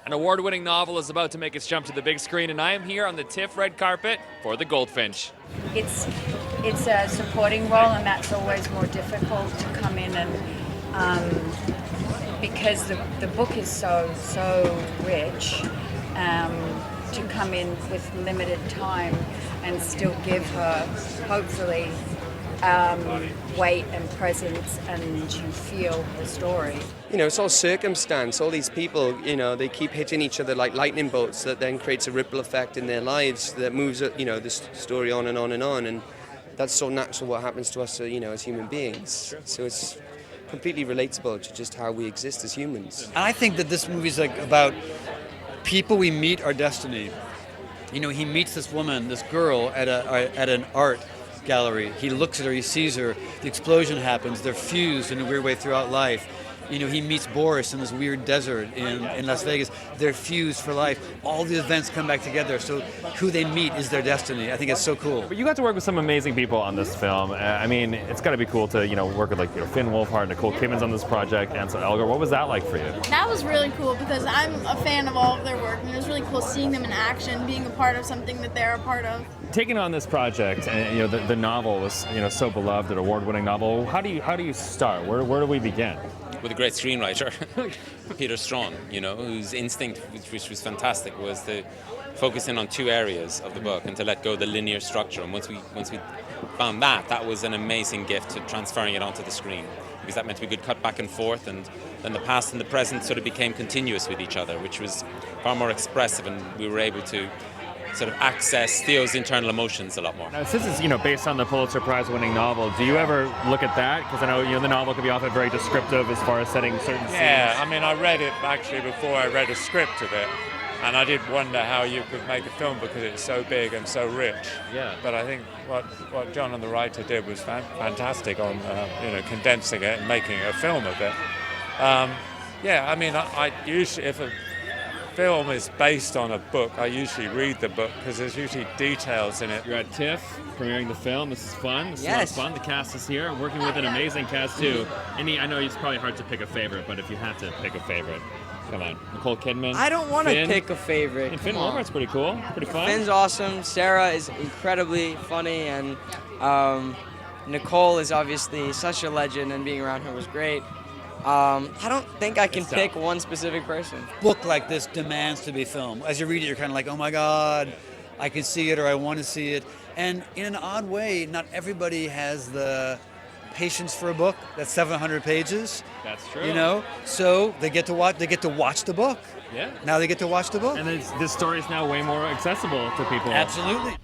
An award-winning novel is about to make its jump to the big screen, and I am here on the TIFF red carpet for the Goldfinch. It's a supporting role, and that's always more difficult to come in and because the book is so rich. To come in with limited time and still give her, hopefully, weight and presence, and you feel the story. It's all circumstance. All these people, they keep hitting each other like lightning bolts that then creates a ripple effect in their lives that moves, this story on and on and on. And that's so natural what happens to us, as human beings. So it's completely relatable to just how we exist as humans. And I think that this movie's about people we meet our destiny. He meets this woman, this girl, at an art gallery. He looks at her, he sees her, the explosion happens, they're fused in a weird way throughout life. He meets Boris in this weird desert in Las Vegas. They're fused for life. All the events come back together. So who they meet is their destiny. I think it's so cool. But you got to work with some amazing people on this film. It's got to be cool to work with Finn Wolfhard, Nicole Kidman's on this project, Ansel Elgort. What was that like for you? That was really cool because I'm a fan of all of their work, and it was really cool seeing them in action, being a part of something that they're a part of. Taking on this project, and the novel was so beloved, an award-winning novel. How do you start? Where do we begin? With a great screenwriter, Peter Strawn, whose instinct, which was fantastic, was to focus in on two areas of the book and to let go of the linear structure. And once we found that was an amazing gift to transferring it onto the screen, because that meant we could cut back and forth, and then the past and the present sort of became continuous with each other, which was far more expressive, and we were able to sort of access Theo's internal emotions a lot more. Now, since it's based on the Pulitzer Prize winning novel, do you ever look at that? Because I know the novel can be often very descriptive as far as setting certain scenes. Yeah, I read it actually before I read a script of it, and I did wonder how you could make a film because it's so big and so rich. Yeah. But I think what John and the writer did was fantastic on condensing it and making a film of it. I usually, if a film is based on a book, I usually read the book because there's usually details in it. You're at TIFF, premiering the film. This is fun. This Yes. is a lot of fun. The cast is here. I'm working with an amazing cast, too. I know it's probably hard to pick a favorite, but if you had to pick a favorite, come on. Nicole Kidman. I don't want to Finn. pick a favorite. And Finn Come on. Wolfhard's pretty cool. Pretty fun. Finn's awesome. Sarah is incredibly funny, and Nicole is obviously such a legend, and being around her was great. I don't think I can pick one specific person. A book like this demands to be filmed. As you read it, you're kind of like, oh my God, I can see it, or I want to see it. And in an odd way, not everybody has the patience for a book that's 700 pages. That's true. So they get to watch the book. Yeah. Now they get to watch the book. And this story is now way more accessible to people. Absolutely.